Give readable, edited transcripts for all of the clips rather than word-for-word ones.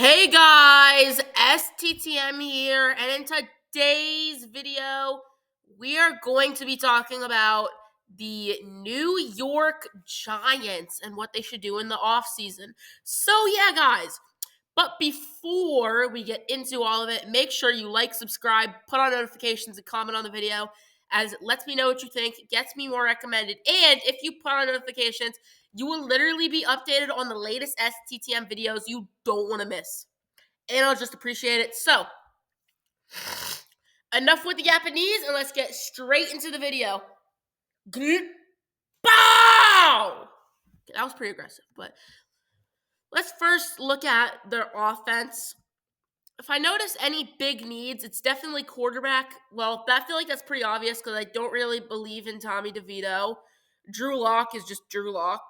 Hey guys, STTM here, and in today's video, we are going to be talking about the New York Giants and what they should do in the offseason. So yeah, guys, but before we get into all of it, make sure you like, subscribe, put on notifications, and comment on the video, as it lets me know what you think, gets me more recommended, and if you put on notifications, you will literally be updated on the latest STTM videos you don't want to miss. And I'll just appreciate it. So, enough with the Japanese, and let's get straight into the video. Bow! That was pretty aggressive, but let's first look at their offense. If I notice any big needs, it's definitely quarterback. Well, I feel like that's pretty obvious because I don't really believe in Tommy DeVito. Drew Lock is just Drew Lock.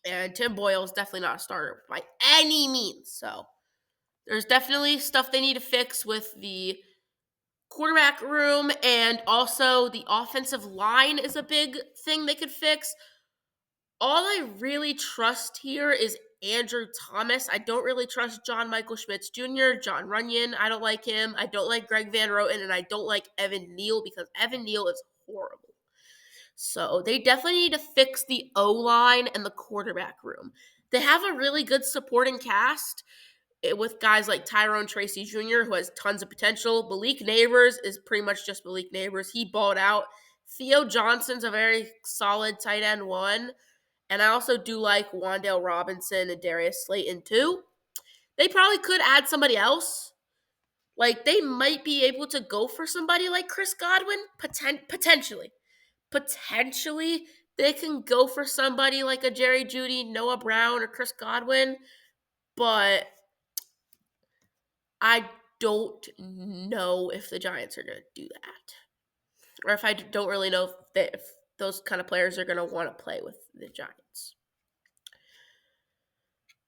And Tim Boyle is definitely not a starter by any means. So there's definitely stuff they need to fix with the quarterback room, and also the offensive line is a big thing they could fix. All I really trust here is Andrew Thomas. I don't really trust John Michael Schmitz Jr., John Runyon. I don't like him. I don't like Greg Van Roten, and I don't like Evan Neal because Evan Neal is horrible. So they definitely need to fix the O-line and the quarterback room. They have a really good supporting cast with guys like Tyrone Tracy Jr., who has tons of potential. Malik Neighbors is pretty much just Malik Neighbors. He balled out. Theo Johnson's a very solid tight end one. And I also do like Wan'Dale Robinson and Darius Slayton too. They probably could add somebody else. Like, they might be able to go for somebody like Chris Godwin, potentially. Potentially, they can go for somebody like a Jerry Jeudy, Noah Brown, or Chris Godwin. But I don't know if the Giants are going to do that. Or if I don't really know if those kind of players are going to want to play with the Giants.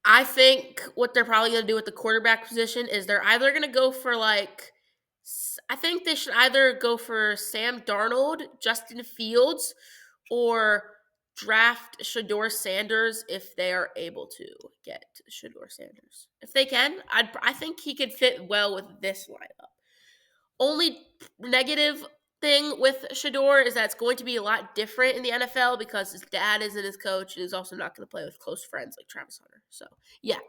I think what they're probably going to do with the quarterback position is they're either going to go for I think they should either go for Sam Darnold, Justin Fields, or draft Shedeur Sanders if they are able to get Shedeur Sanders. If they can, I think he could fit well with this lineup. Only negative thing with Shedeur is that it's going to be a lot different in the NFL because his dad isn't his coach and he's also not going to play with close friends like Travis Hunter. So, yeah.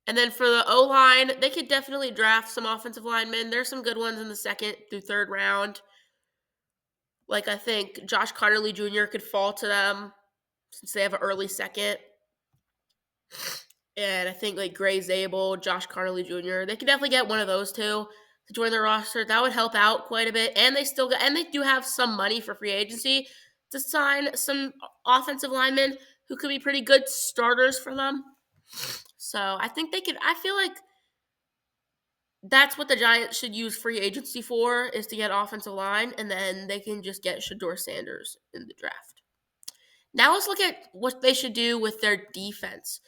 And then for the O-line, they could definitely draft some offensive linemen. There's some good ones in the second through third round. Like, I think Josh Connerly Jr. could fall to them since they have an early second. And I think, like, Gray Zabel, Josh Connerly Jr., they could definitely get one of those two to join their roster. That would help out quite a bit. And they do have some money for free agency to sign some offensive linemen who could be pretty good starters for them. So I think they could. I feel like that's what the Giants should use free agency for, is to get offensive line, and then they can just get Shedeur Sanders in the draft. Now let's look at what they should do with their defense.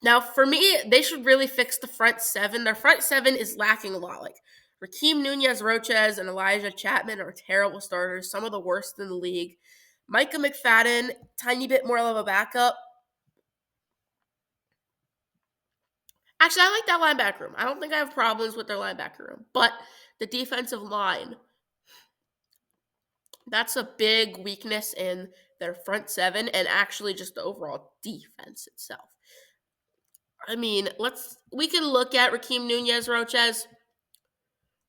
Now, for me, they should really fix the front seven. Their front seven is lacking a lot. Like, Rakeem Nunez-Roches and Elijah Chapman are terrible starters, some of the worst in the league. Micah McFadden, tiny bit more of a backup. Actually, I like that linebacker room. I don't think I have problems with their linebacker room. But the defensive line, that's a big weakness in their front seven and actually just the overall defense itself. I mean, we can look at Rakeem Nunez-Roches.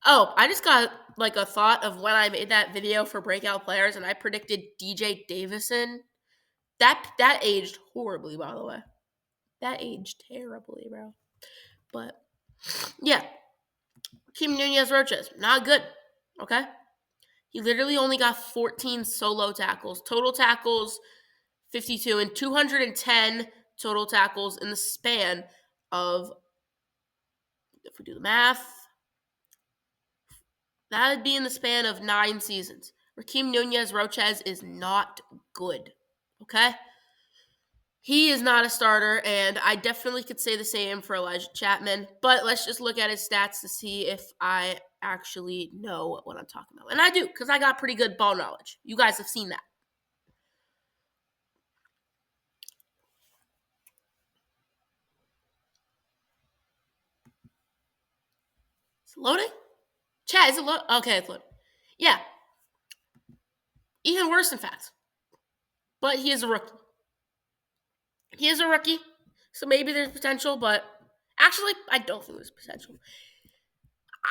Oh, I just got like a thought of when I made that video for breakout players and I predicted DJ Davison. That aged horribly, by the way. That aged terribly, bro. But yeah, Rakeem Nunez-Roches, not good. Okay? He literally only got 14 solo tackles. Total tackles, 52, and 210 total tackles in the span of, if we do the math, that would be in the span of 9 seasons. Rakeem Nunez-Roches is not good, okay? He is not a starter, and I definitely could say the same for Elijah Chapman, but let's just look at his stats to see if I actually know what I'm talking about. And I do, because I got pretty good ball knowledge. You guys have seen that. Is it loading? Chat, is it loading? Okay, it's loading. Yeah. Even worse, in fact. But he is a rookie. He is a rookie, so maybe there's potential, but actually, I don't think there's potential.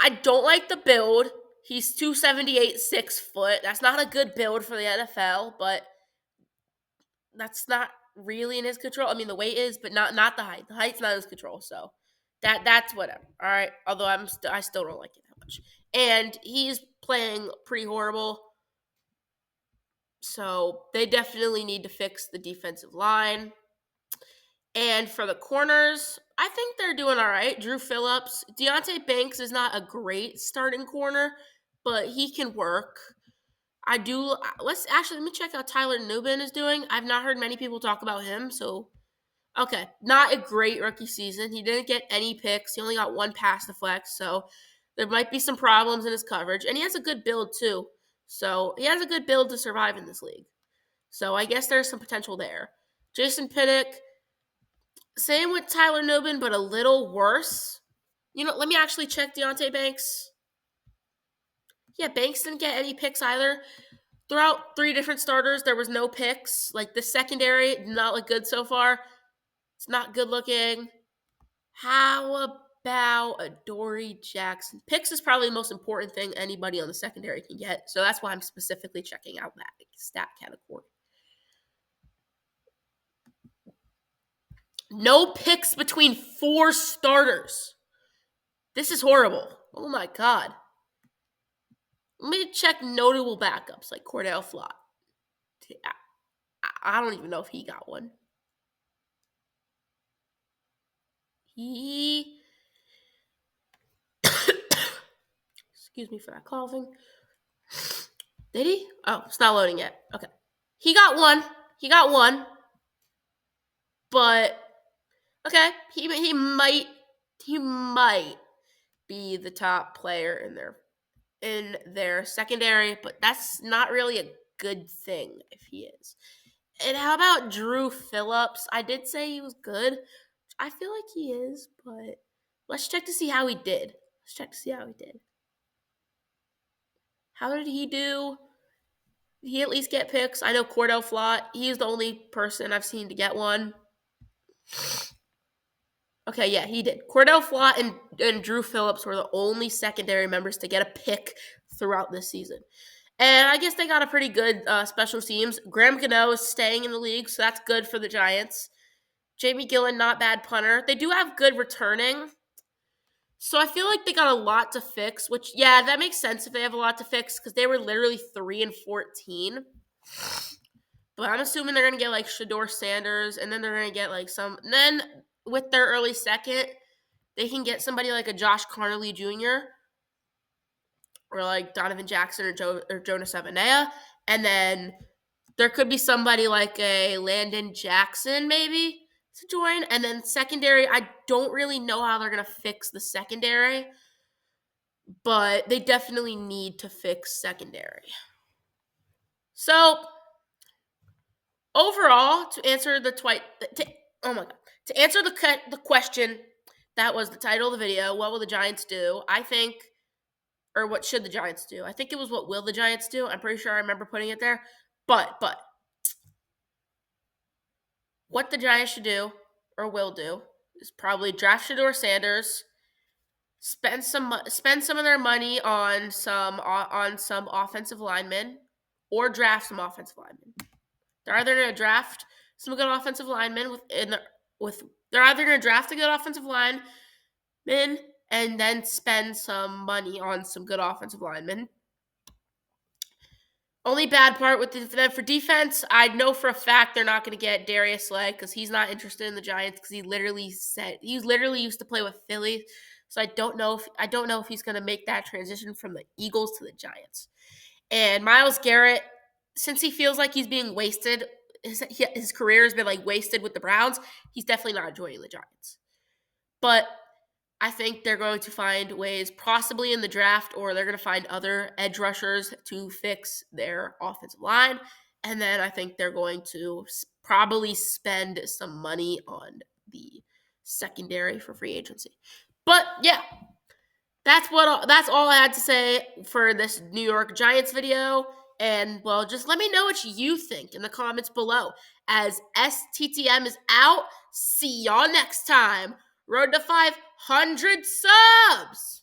I don't like the build. He's 278, 6 foot. That's not a good build for the NFL, but that's not really in his control. I mean, the weight is, but not the height. The height's not in his control, so that's whatever. All right. Although I still don't like it that much, and he's playing pretty horrible. So they definitely need to fix the defensive line. And for the corners, I think they're doing all right. Drew Phillips, Deonte Banks is not a great starting corner, but he can work. Let me check how Tyler Nubin is doing. I've not heard many people talk about him, so okay, not a great rookie season. He didn't get any picks. He only got one pass deflect, so there might be some problems in his coverage. And he has a good build too. So he has a good build to survive in this league. So I guess there's some potential there. Jason Pinnock, same with Tyler Nubin, but a little worse. Let me actually check Deonte Banks. Yeah, Banks didn't get any picks either. Throughout 3 different starters, there was no picks. Like, the secondary did not look good so far. It's not good looking. How about Adoree Jackson? Picks is probably the most important thing anybody on the secondary can get. So that's why I'm specifically checking out that stat category. No picks between 4 starters. This is horrible. Oh my God. Let me check notable backups like Cor'Dale Flott. I don't even know if he got one. Excuse me for that coughing. Did he? Oh, it's not loading yet. Okay. He got one. But okay, he might be the top player in their secondary, but that's not really a good thing if he is. And how about Drew Phillips? I did say he was good. I feel like he is, but let's check to see how he did. How did he do? Did he at least get picks? I know Cor'Dale Flott, he's the only person I've seen to get one. Okay, yeah, he did. Cor'Dale Flott and Drew Phillips were the only secondary members to get a pick throughout this season. And I guess they got a pretty good special teams. Graham Gano is staying in the league, so that's good for the Giants. Jamie Gillen, not bad punter. They do have good returning. So I feel like they got a lot to fix, which, yeah, that makes sense if they have a lot to fix because they were literally 3-14. But I'm assuming they're going to get, like, Shedeur Sanders, and then they're going to get, like, some – and then with their early second, they can get somebody like a Josh Carnley Jr. or, like, Donovan Jackson or Jonas Avenea. And then there could be somebody like a Landon Jackson maybe to join. And then secondary, I don't really know how they're going to fix the secondary, but they definitely need to fix secondary. So overall, to answer the question that was the title of the video, what will the Giants do? Or what should the Giants do? I think it was what will the Giants do? I'm pretty sure I remember putting it there. But what the Giants should do or will do is probably draft Shedeur Sanders, spend some of their money on some offensive linemen, or draft some offensive linemen. They're either going to draft some good offensive linemen they're either going to draft a good offensive lineman and then spend some money on some good offensive linemen. Only bad part for defense, I know for a fact they're not going to get Darius Slay because he's not interested in the Giants because he literally used to play with Philly. So I don't know if he's going to make that transition from the Eagles to the Giants. And Myles Garrett, since he feels like he's being wasted, his career has been like wasted with the Browns, he's definitely not joining the Giants. But I think they're going to find ways, possibly in the draft, or they're going to find other edge rushers to fix their offensive line. And then I think they're going to probably spend some money on the secondary for free agency. But yeah, That's all I had to say for this New York Giants video. And well, just let me know what you think in the comments below. As STTM is out, see y'all next time. Road to 500 subs.